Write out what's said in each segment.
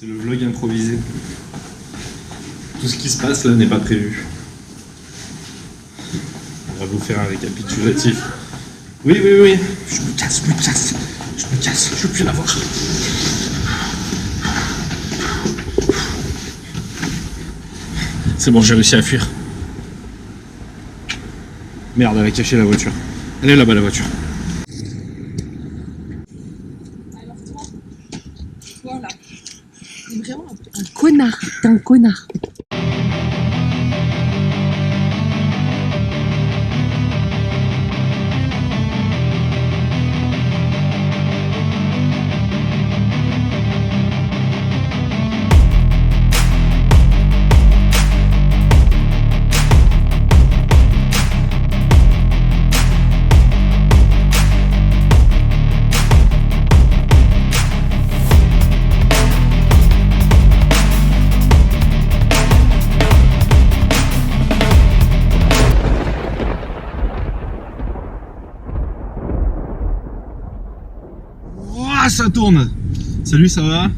C'est le vlog improvisé. Tout ce qui se passe là n'est pas prévu. On va vous faire un récapitulatif. Oui. Je me casse. Je veux plus la voir. C'est bon, j'ai réussi à fuir. Merde, elle a caché la voiture. Elle est là-bas, la voiture. Alors toi là, t'es vraiment un connard. T'es un connard. Ah, ça tourne. Salut, ça va?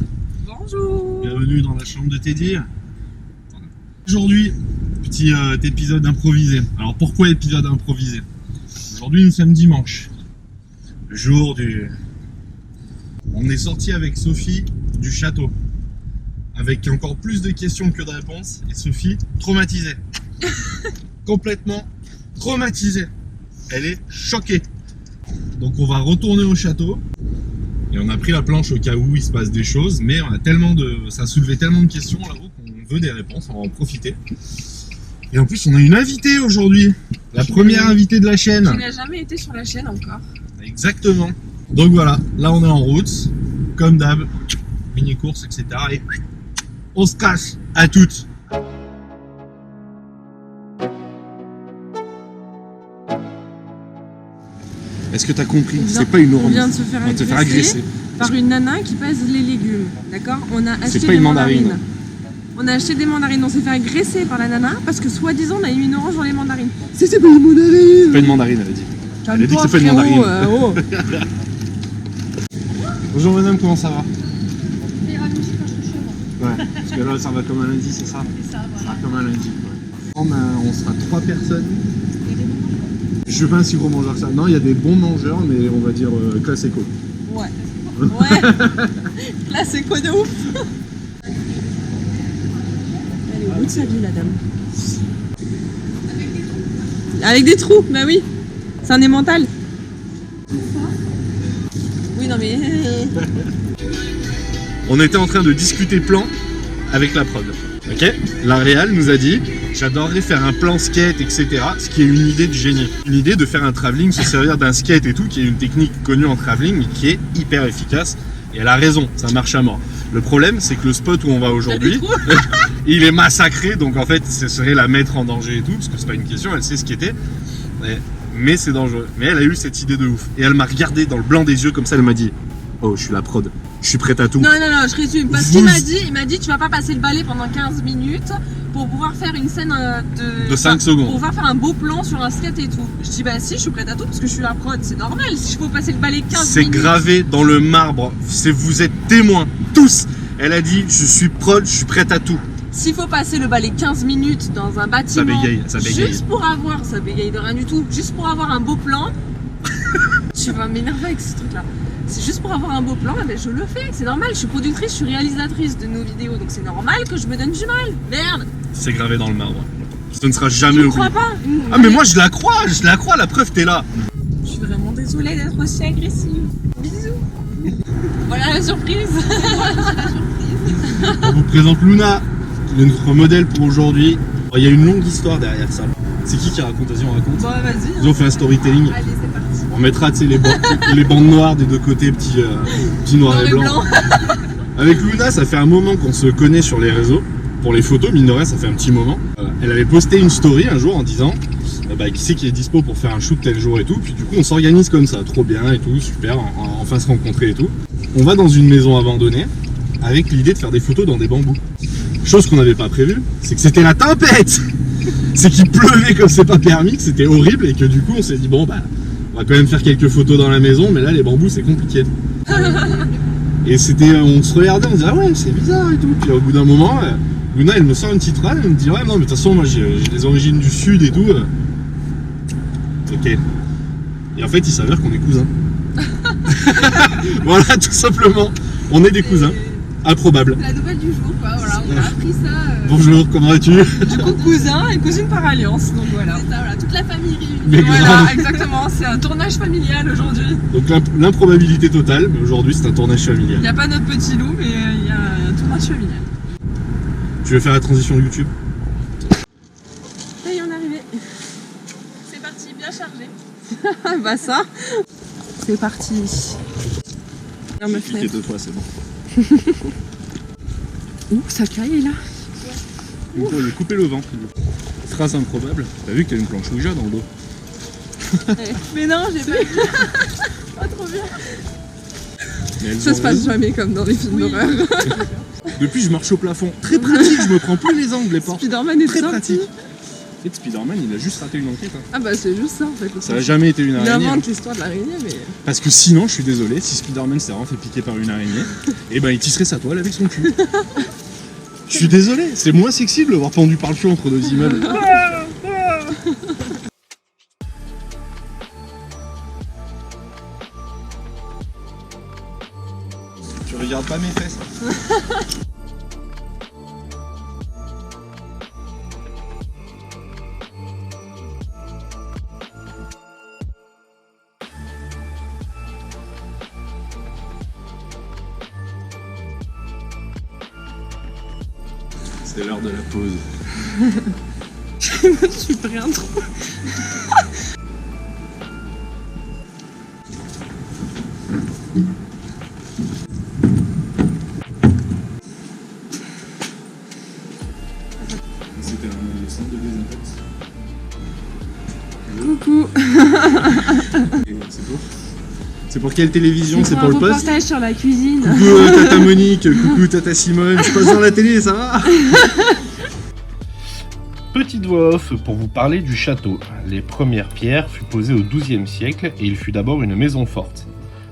Bonjour. Bienvenue dans la chambre de Teddy. Aujourd'hui, petit épisode improvisé. Alors pourquoi épisode improvisé? Aujourd'hui nous sommes dimanche, le jour du... On est sorti avec Sophie du château, avec encore plus de questions que de réponses, et Sophie traumatisée. Complètement traumatisée. Elle est choquée. Donc on va retourner au château. Et on a pris la planche au cas où il se passe des choses, mais on a ça a soulevé tellement de questions là-haut qu'on veut des réponses, on va en profiter. Et en plus on a une invitée aujourd'hui, la première invitée de la chaîne. Qui n'a jamais été sur la chaîne encore. Exactement. Donc voilà, là on est en route, comme d'hab, mini-course, etc. Et on se casse, à toutes. Est-ce que t'as compris? C'est pas une orange. On vient de se faire agresser par une nana qui pèse les légumes. D'accord? On a acheté des mandarines. On a acheté des mandarines. On s'est fait agresser par la nana parce que soi-disant on a mis une orange dans les mandarines. C'est pas une mandarine. C'est pas une mandarine, elle a dit. Elle a dit que c'est pas une mandarine. Bonjour madame, comment ça va? Ouais, parce que là ça va comme un lundi, c'est ça? Ça va comme un lundi. Ouais. On sera 3 personnes. Je suis pas un si gros mangeur que ça. Non, il y a des bons mangeurs, mais on va dire classe éco. Ouais. Classe éco de ouf. Elle est au bout de sa vie, la dame. Avec des trous, bah oui. C'est un nez mental. Oui, non mais... On était en train de discuter plan avec la prod. Ok? La réal nous a dit, j'adorerais faire un plan skate, etc. Ce qui est une idée de génie. Une idée de faire un travelling, se servir d'un skate et tout, qui est une technique connue en travelling, mais qui est hyper efficace. Et elle a raison, ça marche à mort. Le problème, c'est que le spot où on va aujourd'hui, il est massacré, donc en fait, ce serait la mettre en danger et tout, parce que c'est pas une question, elle sait ce qu'était. Mais c'est dangereux. Mais elle a eu cette idée de ouf. Et elle m'a regardé dans le blanc des yeux, comme ça, elle m'a dit, oh, je suis la prod. Je suis prête à tout. Non, je résume. Parce qu'il m'a dit, tu vas pas passer le balai pendant 15 minutes pour pouvoir faire une scène de 5 secondes. Pour pouvoir faire un beau plan sur un skate et tout. Je dis, bah si, je suis prête à tout parce que je suis la prod. C'est normal si je faut passer le balai 15 minutes. C'est gravé dans le marbre. Vous êtes témoins, tous. Elle a dit, je suis prod, je suis prête à tout. S'il faut passer le balai 15 minutes dans un bâtiment. Ça bégaye. Juste pour avoir, ça bégaye de rien du tout. Juste pour avoir un beau plan. Tu vas m'énerver avec ce truc-là. C'est juste pour avoir un beau plan, mais je le fais, c'est normal, je suis productrice, je suis réalisatrice de nos vidéos, donc c'est normal que je me donne du mal, merde. C'est gravé dans le marbre, ce ne sera jamais oublié. Tu ne crois pas? Ah mais moi je la crois, la preuve t'es là. Je suis vraiment désolée d'être aussi agressive. Bisous. Voilà la surprise. On vous présente Luna, qui est notre modèle pour aujourd'hui. Il y a une longue histoire derrière ça. C'est qui raconte? Vas-y, on raconte. Bon, vas-y. Ils ont fait un storytelling. Allez, c'est parti. On mettra les bandes noires des deux côtés, petits noirs et blancs. Avec Luna, ça fait un moment qu'on se connaît sur les réseaux. Pour les photos, mine de rien, ça fait un petit moment. Elle avait posté une story un jour en disant qui c'est qui est dispo pour faire un shoot tel jour et tout. Puis du coup, on s'organise comme ça, trop bien et tout, super, enfin se rencontrer et tout. On va dans une maison abandonnée avec l'idée de faire des photos dans des bambous. Chose qu'on n'avait pas prévue, c'est que c'était la tempête. C'est qu'il pleuvait comme c'est pas permis, que c'était horrible et que du coup, on s'est dit bon bah. On va quand même faire quelques photos dans la maison, mais là les bambous c'est compliqué. Et c'était, on se regardait, on disait ah ouais c'est bizarre et tout. Puis au bout d'un moment, Luna elle me sort une petite phrase, elle me dit ouais non mais de toute façon moi j'ai des origines du sud et tout. Ok. Et en fait il s'avère qu'on est cousins. Voilà tout simplement. On est des cousins. Improbable. La nouvelle du jour quoi, voilà, on a appris ça. Bonjour, comment vas-tu? Du coup cousin et cousine par alliance, donc voilà. C'est ça, voilà, toute la famille réunie. Mais Voilà, grave. exactement, c'est un tournage familial aujourd'hui. Donc l'improbabilité totale, mais aujourd'hui c'est un tournage Il familial. n'y a pas notre petit loup, mais il y a un tournage familial. Tu veux faire la transition YouTube? Ça y est, on est arrivé. C'est parti, bien chargé. Bah ça, c'est parti. Non, me Cliquez 2 fois, c'est bon. Ouh, ça caille là. Il faut lui couper le vent. Phrase improbable. T'as vu que t'as une planche Ouija dans le dos? Mais non, j'ai pas vu. Pas trop bien. Mais elles Ça ont se passe raison. jamais comme dans les films d'horreur. Depuis je marche au plafond. Très pratique, je me prends plus les angles les portes. Spider-Man est Très sorti. pratique. Et Spider-Man il a juste raté une enquête. Hein. Ah bah c'est juste ça en fait. Ça a jamais été une Il araignée. invente l'histoire de l'araignée, mais. Parce que sinon, je suis désolé, si Spider-Man s'est vraiment fait piquer par une araignée, et ben il tisserait sa toile avec son cul. Je suis désolé, c'est moins sexy de le voir pendu par le cul entre deux immeubles. Tu regardes pas mes fesses. C'est l'heure de la pause. Je suis rien trop. C'était un centre de désintox. Coucou. C'est pour C'est pour quelle télévision? C'est pour le un poste? reportage sur la cuisine. Coucou Tata Monique, coucou Tata Simone, je passe dans la télé, ça va? Petite voix off pour vous parler du château. Les premières pierres furent posées au XIIe siècle et il fut d'abord une maison forte.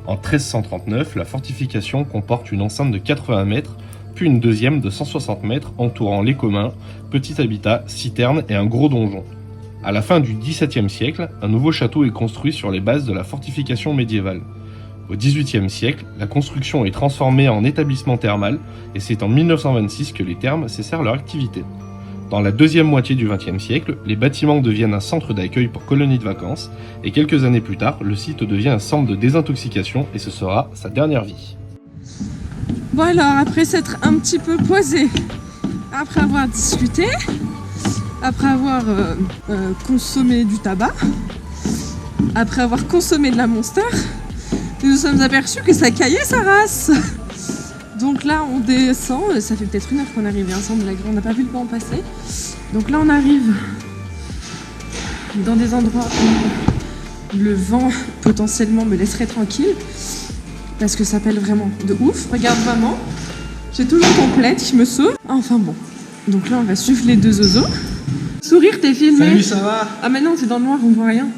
En 1339, la fortification comporte une enceinte de 80 mètres, puis une deuxième de 160 mètres entourant les communs, petit habitat, citerne et un gros donjon. À la fin du XVIIe siècle, un nouveau château est construit sur les bases de la fortification médiévale. Au XVIIIe siècle, la construction est transformée en établissement thermal et c'est en 1926 que les thermes cessèrent leur activité. Dans la deuxième moitié du XXe siècle, les bâtiments deviennent un centre d'accueil pour colonies de vacances et quelques années plus tard, le site devient un centre de désintoxication et ce sera sa dernière vie. Bon alors, après s'être un petit peu posé, après avoir discuté, après avoir consommé du tabac, après avoir consommé de la Monster, nous nous sommes aperçus que ça caillait sa race. Donc là on descend, ça fait peut-être 1 heure qu'on est arrivé ensemble, on n'a pas vu le vent passer. Donc là on arrive dans des endroits où le vent potentiellement me laisserait tranquille. Parce que ça pèle vraiment de ouf. Regarde maman, j'ai toujours ton plaid qui me sauve. Enfin bon, donc là on va suivre les 2 zozos. Sourire, t'es filmé. Salut, ça va? Ah mais non, c'est dans le noir, on voit rien.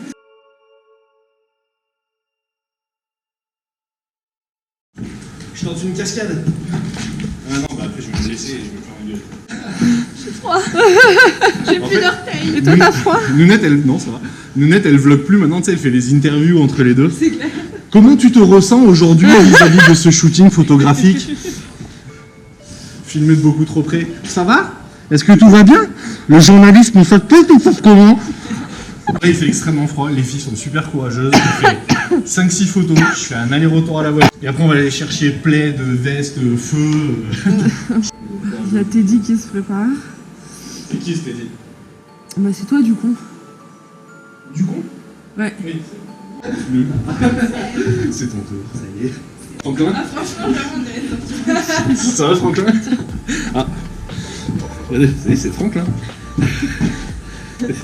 Je suis dans une cascade. Ah non, bah après je vais me laisser et je vais faire une gueule. J'ai froid. J'ai En plus fait, d'orteils. Et toi t'as froid? Nounette, non, ça va. Nounette, elle vlog plus maintenant, tu sais, elle fait les interviews entre les deux. C'est clair. Comment tu te ressens aujourd'hui vis-à-vis de ce shooting photographique? Filmé de beaucoup trop près. Ça va? Est-ce que tout va bien? Le journalisme, il fait tout comment? Après, il fait extrêmement froid, les filles sont super courageuses. On fait 5-6 photos, je fais un aller-retour à la voiture. Et après, on va aller chercher plaid, veste, feu. Il y a Teddy qui se prépare. C'est qui ce Teddy? Bah c'est toi du coup. Du con? Ouais. Oui. C'est ton tour, ça y est. Franklin? Ah franchement, vraiment, Ça va, Franklin? Ah. Regardez, vous savez, c'est Franklin.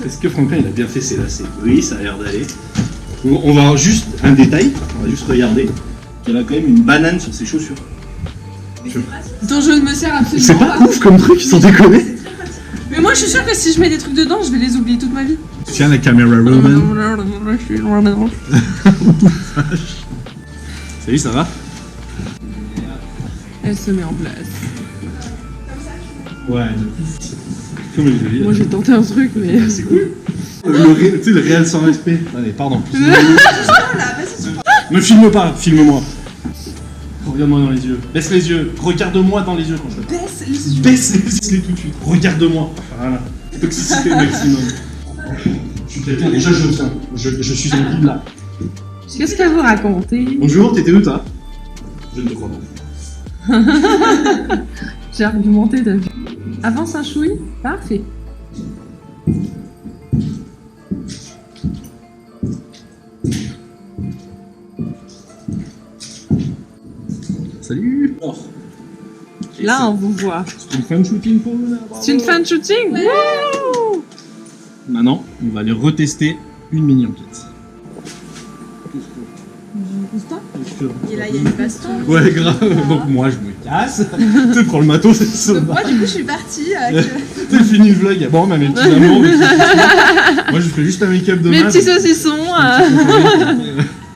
Est-ce que Franklin, il a bien fait ses lacets? Oui, ça a l'air d'aller. On va voir juste un détail, on va juste regarder qu'il a quand même une banane sur ses chaussures. dont je ne me sers absolument C'est pas ouf comme truc, sans déconner. Mais moi je suis sûre que si je mets des trucs dedans, je vais les oublier toute ma vie. Tiens la caméra woman. Salut, ça va? Elle se met en place. Ouais, comme les avis. Moi j'ai tenté un truc, mais. C'est cool. Tu sais, le réel sans respect. Allez, pardon. Me filme pas, filme-moi. Regarde-moi dans les yeux. Baisse les yeux. Regarde-moi dans les yeux quand je te Baisse les yeux. Baisse-les tout de suite. Regarde-moi. Voilà. Toxicité maximum. Je suis quelqu'un, déjà je tiens. Je suis en guide là. Qu'est-ce qu'elle vous raconter? Bonjour, t'étais où toi? Je ne te crois pas. J'ai argumenté, t'as vu. Avance un chouï? Parfait. Salut. Là, on vous voit. C'est une fin de shooting pour nous là. Bravo. C'est une fin de shooting? Wouh! Maintenant, on va aller retester une mini enquête. Et là, il y a une baston. Ouais, grave. Donc moi, je me casse. Tu prends le matos, c'est ça. Donc moi du coup je suis partie avec T'as fini le vlog. Bon, bah, mes petits amours. Moi, je ferai juste un make-up de Mes masse. petits saucissons.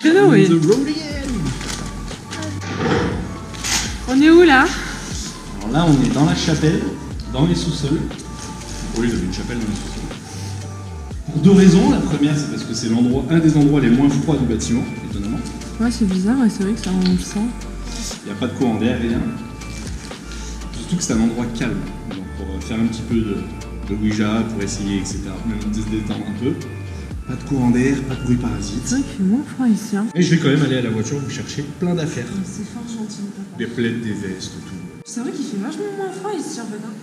Hello, oui. The road again. On est où là? Alors là, on est dans la chapelle, dans les sous-sols. Oui, il y avait une chapelle dans les sous-sols. Pour deux raisons. La première, c'est parce que c'est un des endroits les moins froids du bâtiment, étonnamment. Ouais, c'est bizarre, ouais, c'est vrai que ça on le sent. Il n'y a pas de courant d'air, rien. Surtout que c'est un endroit calme. Donc pour faire un petit peu de Ouija, pour essayer, etc. Même de se détendre un peu. Pas de courant d'air, pas de bruit parasite. C'est vrai qu'il fait moins froid ici. Hein. Et je vais quand même aller à la voiture vous chercher plein d'affaires. C'est fort gentil. Des plaids, des vestes, tout. C'est vrai qu'il fait vachement moins froid ici en fait. Hein.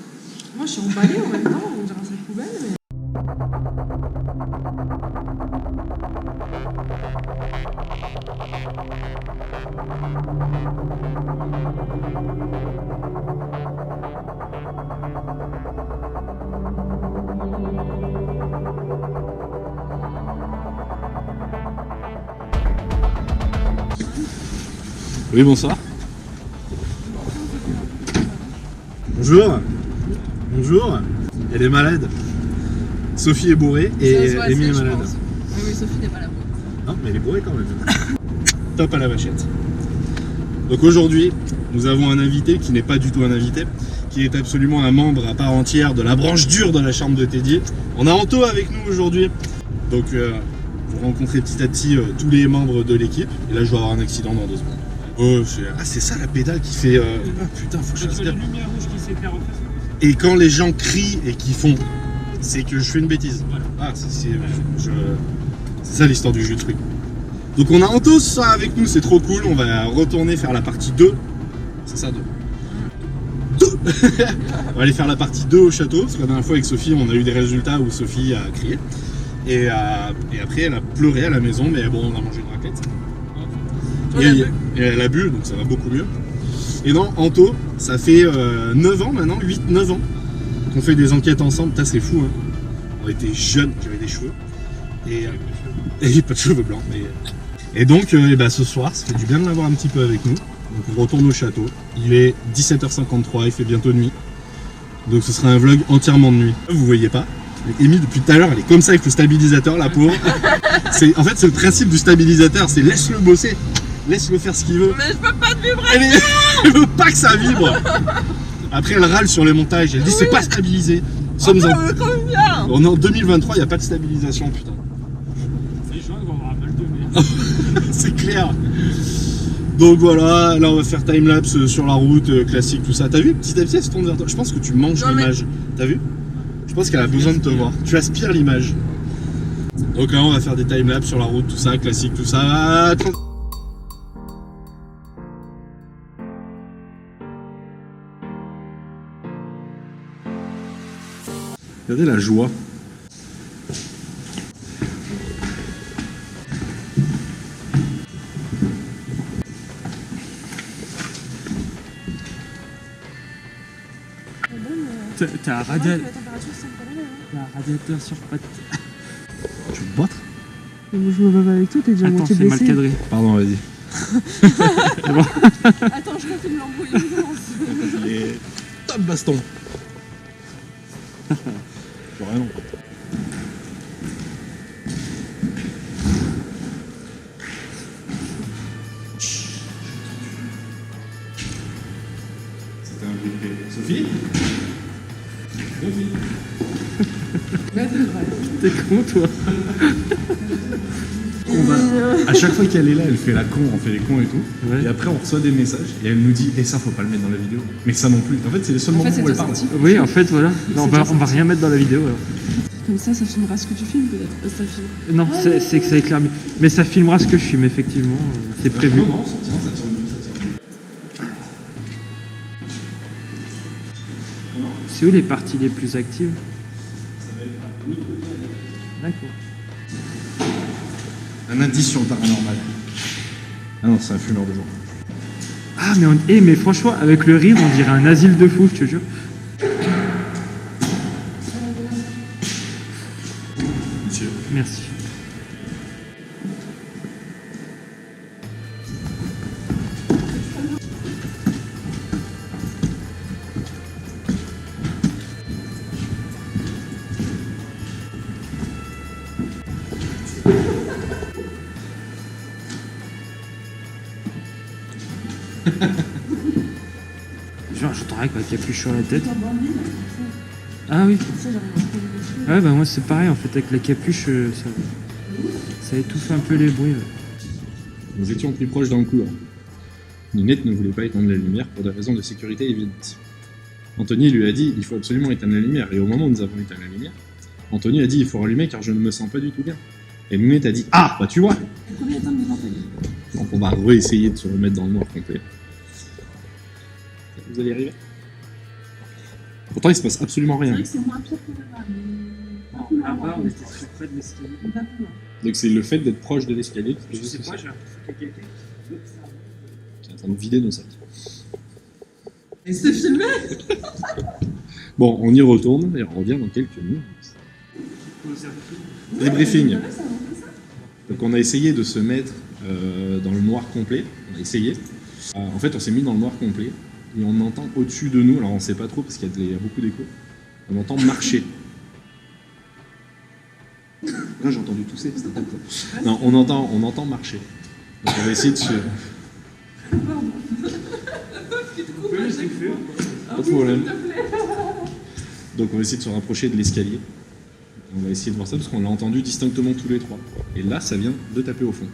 Moi je suis emballée en même temps, on dirait un sac poubelle. Mais... Oui, bonsoir. Bonjour. Bonjour. Elle est malade. Sophie est bourrée et Amy est malade. Oui, Sophie n'est pas là. Non, mais elle est bourrée quand même. Top à la vachette. Donc aujourd'hui, nous avons un invité qui n'est pas du tout un invité, qui est absolument un membre à part entière de la branche dure de la chambre de Teddy. On a Anto avec nous aujourd'hui. Donc vous rencontrez petit à petit tous les membres de l'équipe. Et là, je vais avoir un accident dans 2 secondes. Oh, c'est ça la pédale qui fait... Ah putain, faut que je fasse bien. Et quand les gens crient et qu'ils font, c'est que je fais une bêtise. Ah, c'est ça l'histoire du jeu de truc. Donc on a Anto ce soir avec nous, c'est trop cool. On va retourner faire la partie 2. C'est ça, 2. On va aller faire la partie 2 au château, parce que la dernière fois avec Sophie, on a eu des résultats où Sophie a crié. Et après, elle a pleuré à la maison, mais bon, on a mangé une raclette. Et elle a bu, donc ça va beaucoup mieux. Et non, Anto, ça fait 9 ans maintenant, 8-9 ans, qu'on fait des enquêtes ensemble. Putain, c'est fou, hein. On était jeunes, j'avais des cheveux. Et j'ai pas de cheveux blancs. Et donc, ce soir, ça fait du bien de l'avoir un petit peu avec nous. Donc on retourne au château. Il est 17h53, il fait bientôt nuit. Donc ce sera un vlog entièrement de nuit. Vous voyez pas, mais Amy depuis tout à l'heure, elle est comme ça avec le stabilisateur, la pauvre. En fait, c'est le principe du stabilisateur, c'est laisse-le bosser. Laisse-le faire ce qu'il veut. Mais je peux pas te vibrer. Elle veut pas que ça vibre. Après, elle râle sur les montages. Elle dit c'est pas stabilisé. On est en 2023, il n'y a pas de stabilisation, putain. C'est chaud, on va mal donner. C'est clair. Donc voilà, là on va faire timelapse sur la route, classique, tout ça. T'as vu, petit à petit elle se tourne vers toi. Je pense que tu manges l'image. T'as vu? Je pense qu'elle a besoin de te voir. Tu aspires l'image. Donc là on va faire des timelapse sur la route, tout ça, classique, tout ça. Attends. Regardez la joie. T'as un radiateur sur patte. Tu veux te battre? Je me bats pas avec toi, t'es déjà Attends, moitié c'est mal blessé. cadré. Pardon, vas-y. Attends, je refais de l'embrouille. Les top baston. Rien non. fini? T'es con, toi. À chaque fois qu'elle est là, elle fait la con, on fait les cons et tout. Ouais. Et après, on reçoit des messages et elle nous dit et ça, faut pas le mettre dans la vidéo. Mais ça non plus. En fait, c'est les seuls moments fait, où c'est elle parle. sorti. Oui, en fait, voilà. Non, C'est on va rien mettre dans la vidéo. Alors. Comme ça filmera ce que tu filmes peut-être. Ça filme. Non, c'est que ça éclaire mieux. Mais ça filmera ce que je filme, effectivement. C'est prévu. Non, non, ça tient, ça tient. C'est où les parties les plus actives? D'accord. Un indice sur le paranormal. Ah non, c'est un fumeur de joint. Ah, mais franchement, avec le rire, on dirait un asile de fous, je te jure. Monsieur. Merci. Genre, j'entends avec la capuche sur la tête. Ah oui. Ouais, bah moi c'est pareil en fait, avec la capuche, ça étouffe un peu les bruits. Ouais. Nous étions plus proches d'un couloir. Ninette ne voulait pas éteindre la lumière pour des raisons de sécurité évidentes. Anthony lui a dit il faut absolument éteindre la lumière, et au moment où nous avons éteint la lumière, Anthony a dit il faut rallumer car je ne me sens pas du tout bien. Et Ninette a dit ah bah tu vois. Donc on va réessayer de se remettre dans le noir complet. Vous allez y arriver. Pourtant il se passe absolument rien. C'est moins pire que le Là-bas, on était très près de l'escalier. Donc c'est le fait d'être proche de l'escalier qui Je fait sais juste pas, ça. j'ai l'impression qu'il y a quelqu'un Qui est en train de vider nos sacs. C'est filmé. Bon, on y retourne et on revient dans quelques minutes. Débriefing. Donc on a essayé de se mettre dans le noir complet. On a essayé. En fait, on s'est mis dans le noir complet et on entend au-dessus de nous, alors on sait pas trop parce qu'il y a beaucoup d'écho, on entend marcher. Là, j'ai entendu tousser, c'était pas ça. Non, on entend marcher. Donc on va essayer de se... Pas de problème. Donc on va essayer de se rapprocher de l'escalier. On va essayer de voir ça parce qu'on l'a entendu distinctement tous les trois. Et là, ça vient de taper au fond.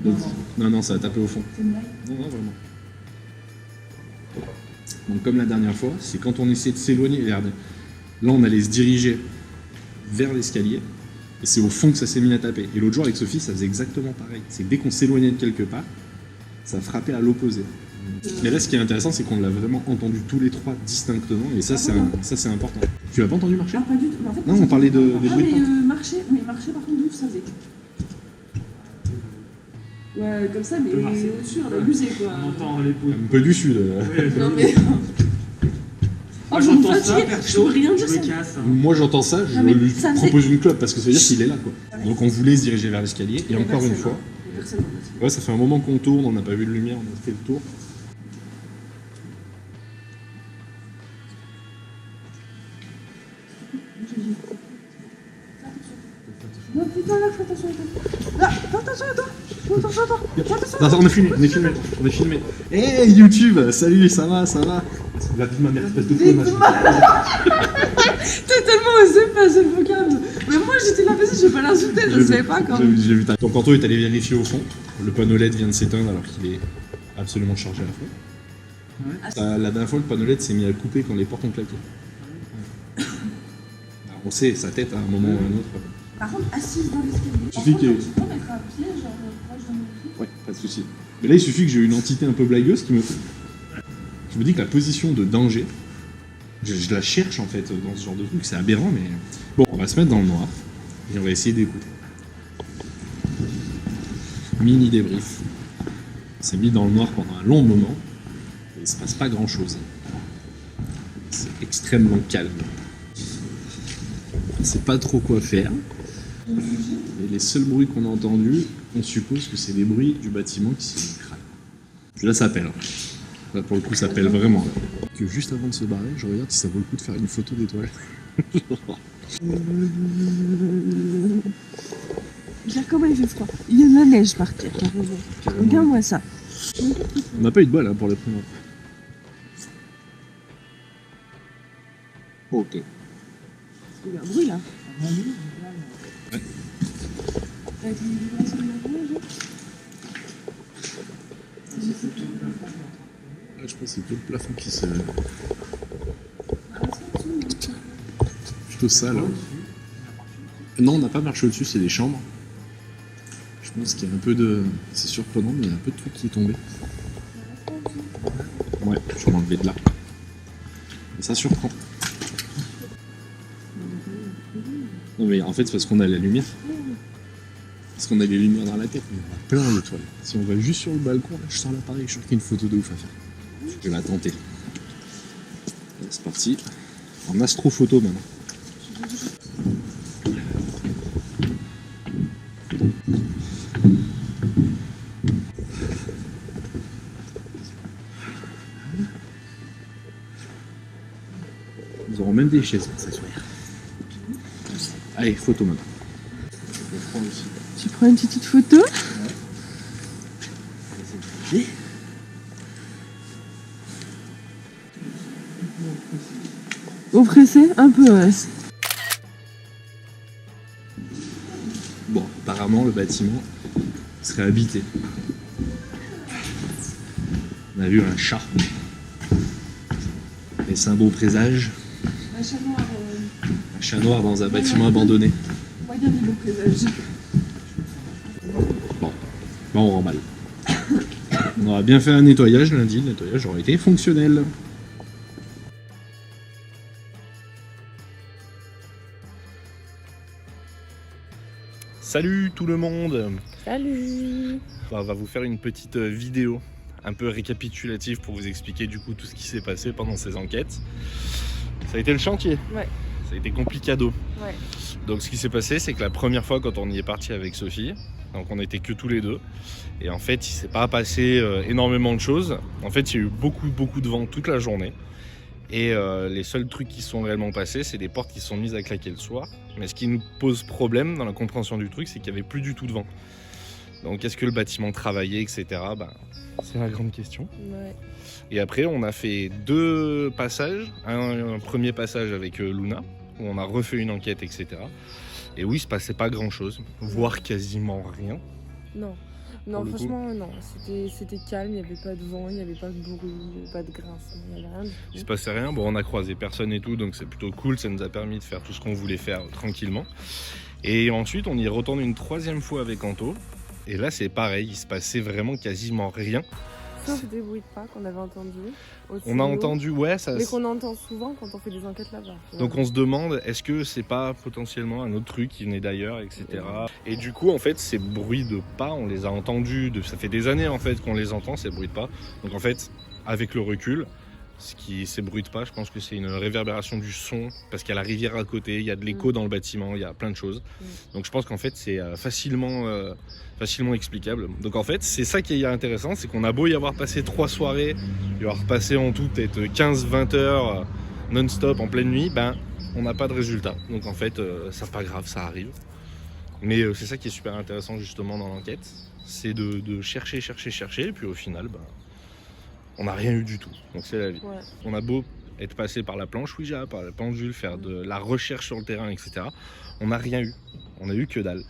Donc, non, ça a tapé au fond. Non, vraiment. Donc comme la dernière fois, c'est quand on essaie de s'éloigner. Regardez, là on allait se diriger vers l'escalier. Et c'est au fond que ça s'est mis à taper. Et l'autre jour avec Sophie, ça faisait exactement pareil. C'est que dès qu'on s'éloignait de quelque part, ça frappait à l'opposé. Mais là, ce qui est intéressant, c'est qu'on l'a vraiment entendu tous les trois distinctement. Et ça, c'est important. Tu l'as pas entendu marcher? Ah, pas du tout. En fait, Non, on parlait des bruits de porte. Mais marcher par contre, d'où ça faisait? Ouais, comme ça, mais au-dessus, on a abusé quoi. On entend les bruits. Un peu du sud. Non mais. Oh, Moi vous me j'entends ça, fatiguez, je perso, peux rien je dire me ça. casse. Moi j'entends ça, je Non, mais lui ça me propose une clope parce que ça veut dire qu'il est là quoi. Ouais. Donc on voulait se diriger vers l'escalier et encore une fois, Personne. ouais ça fait un moment qu'on tourne, on n'a pas vu de lumière, on a fait le tour. Non putain là, fais attention à toi. Là, fais attention à toi. Fais attention à toi. Fais attention à toi. Attends, on est filmé. Hey YouTube, salut, ça va. La vie de ma mère, espèce de connasse. T'as tellement osé passer le vocable. Mais moi j'étais là, vas-y, je vais pas l'insulter, je savais pas quand même. J'ai vu ta... Donc Anto est allé vérifier au fond. Le panneau LED vient de s'éteindre alors qu'il est absolument chargé à fond. La dernière fois, le panneau LED s'est mis à couper quand les portes ont claqué. Alors, on sait, sa tête à un moment ou à un autre. Par contre, assise dans l'escalier. Suffit que... Tu peux mettre un pied, genre proche de mon pied. Ouais, pas de souci. Mais là, il suffit que j'ai une entité un peu blagueuse qui me dit que la position de danger, je la cherche en fait dans ce genre de truc, c'est aberrant, mais bon, on va se mettre dans le noir et on va essayer d'écouter. Mini débrief. On s'est mis dans le noir pendant un long moment et il se passe pas grand chose. C'est extrêmement calme. On sait pas trop quoi faire. Et les seuls bruits qu'on a entendus, on suppose que c'est les bruits du bâtiment qui s'écrase. Là, ça pèle. Là, pour le coup, ça pèle vraiment. Que juste avant de se barrer, je regarde si ça vaut le coup de faire une photo d'étoile. Regarde comment il fait froid. Il y a de la neige par terre, carrément. Regarde-moi ça. On n'a pas eu de bol hein, pour les premiers. Ok. Il y a un bruit là. Ouais. Avec les vibrations de la neige. Je pense que c'est tout le plafond qui se... Plutôt ça là. Non, on n'a pas marché au-dessus, c'est des chambres. Je pense qu'il y a un peu de... C'est surprenant, mais il y a un peu de truc qui est tombé. Ouais, je vais m'enlever de là. Et ça surprend. Non mais en fait c'est parce qu'on a la lumière. Parce qu'on a les lumières dans la tête, mais on a plein d'étoiles. Si on va juste sur le balcon, là je sors l'appareil, je suis sûr qu'il y a une photo de ouf à faire. Je vais la tenter. Allez, c'est parti. En astrophoto maintenant. Ils auront même des chaises pour s'asseoir. Allez, photo maintenant. Je vais prendre aussi. Tu prends une petite photo. Au pressé, un peu, ouais. Bon, apparemment le bâtiment serait habité. On a vu un chat. Et c'est un bon présage. Un chat noir. Un chat noir dans un bâtiment abandonné. Moyen niveau présage. Bon, on remballe. On aura bien fait un nettoyage lundi, le nettoyage aurait été fonctionnel. Salut tout le monde. Salut. On va vous faire une petite vidéo un peu récapitulative pour vous expliquer du coup tout ce qui s'est passé pendant ces enquêtes. Ça a été le chantier. Ouais. Ça a été complicado. Ouais. Donc ce qui s'est passé, c'est que la première fois quand on y est parti avec Sophie, donc on n'était que tous les deux, et en fait il s'est pas passé énormément de choses. En fait il y a eu beaucoup de vent toute la journée. Et les seuls trucs qui sont réellement passés, c'est des portes qui sont mises à claquer le soir. Mais ce qui nous pose problème dans la compréhension du truc, c'est qu'il n'y avait plus du tout de vent. Donc est-ce que le bâtiment travaillait, etc. C'est la grande question. Ouais. Et après, on a fait 2 passages. Un premier passage avec Luna, où on a refait une enquête, etc. Et oui, il se passait pas grand-chose, voire quasiment rien. Non. Non, franchement, non. C'était calme, il n'y avait pas de vent, il n'y avait pas de bruit, il n'y avait pas de grincement, il n'y avait rien du tout. Il se passait rien. Bon, on a croisé personne et tout, donc c'est plutôt cool. Ça nous a permis de faire tout ce qu'on voulait faire tranquillement. Et ensuite, on y est retourné une 3e fois avec Anto. Et là, c'est pareil, il se passait vraiment quasiment rien. Sauf des bruits de pas qu'on avait entendus. On a entendu, ouais, ça. Mais qu'on entend souvent quand on fait des enquêtes là-bas. Donc on se demande, est-ce que c'est pas potentiellement un autre truc qui venait d'ailleurs, etc. Et du coup, en fait, ces bruits de pas, on les a entendus, ça fait des années en fait qu'on les entend, ces bruits de pas. Donc en fait, avec le recul, ces bruits de pas, je pense que c'est une réverbération du son, parce qu'il y a la rivière à côté, il y a de l'écho dans le bâtiment, il y a plein de choses. Donc je pense qu'en fait, c'est facilement explicable. Donc en fait, c'est ça qui est intéressant, c'est qu'on a beau y avoir passé 3 soirées, y avoir passé en tout peut-être 15-20 heures non-stop en pleine nuit, on n'a pas de résultat. Donc en fait, c'est pas grave, ça arrive. Mais c'est ça qui est super intéressant justement dans l'enquête, c'est de chercher, et puis au final, on n'a rien eu du tout. Donc c'est la vie. Ouais. On a beau être passé par la planche Ouija, par la pendule, faire de la recherche sur le terrain, etc. On n'a rien eu. On a eu que dalle.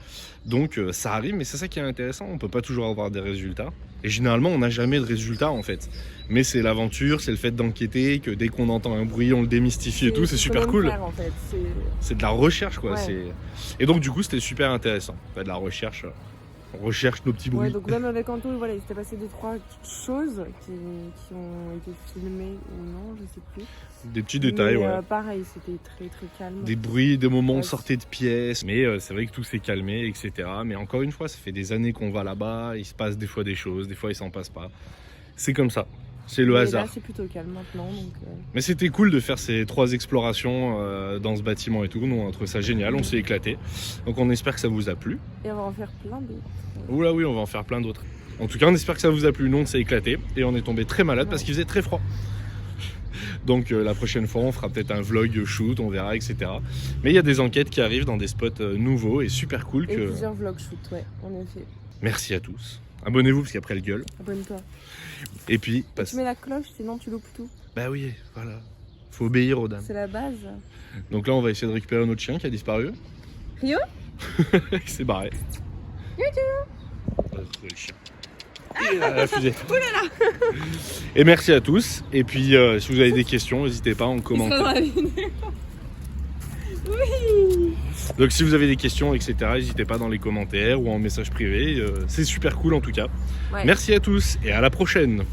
Donc ça arrive, mais c'est ça qui est intéressant. On peut pas toujours avoir des résultats. Et généralement, on n'a jamais de résultats en fait. Mais c'est l'aventure, c'est le fait d'enquêter, que dès qu'on entend un bruit, on le démystifie et tout. C'est super cool. Faire, en fait. C'est de la recherche quoi. Ouais. Et donc du coup, c'était super intéressant. De la recherche. On recherche nos petits bruits. Ouais, donc même avec Anto, voilà, il s'était passé 2-3 choses qui ont été filmées ou non, je sais plus. Des petits détails, mais, ouais. Pareil, c'était très calme. Des bruits, des moments où on sortait de pièces, mais c'est vrai que tout s'est calmé, etc. Mais encore une fois, ça fait des années qu'on va là-bas, il se passe des fois des choses, des fois il s'en passe pas. C'est comme ça, c'est le hasard. Là, c'est plutôt calme maintenant. Donc, Mais c'était cool de faire ces 3 explorations dans ce bâtiment et tout. Nous, on a trouvé ça génial, on s'est éclaté. Donc on espère que ça vous a plu. Et on va en faire plein d'autres. Oula oui, on va en faire plein d'autres. En tout cas, on espère que ça vous a plu. Nous, on s'est éclaté et on est tombé très malade parce qu'il faisait très froid. Donc la prochaine fois, on fera peut-être un vlog shoot, on verra, etc. Mais il y a des enquêtes qui arrivent dans des spots nouveaux et super cool. Et plusieurs vlog shoot, ouais, en effet. Merci à tous. Abonnez-vous parce qu'après le gueule. Abonne-toi. Et puis... Tu mets la cloche, sinon tu loupes tout. Bah oui, voilà. Faut obéir aux dames. C'est la base. Donc là, on va essayer de récupérer notre chien qui a disparu. Rio? Il s'est barré. On va retrouver le chien. Il a la fusée. Et merci à tous. Et puis, si vous avez des questions, n'hésitez pas en commentaire. Oui. Donc si vous avez des questions, etc., n'hésitez pas dans les commentaires ou en message privé. C'est super cool en tout cas. Ouais. Merci à tous et à la prochaine.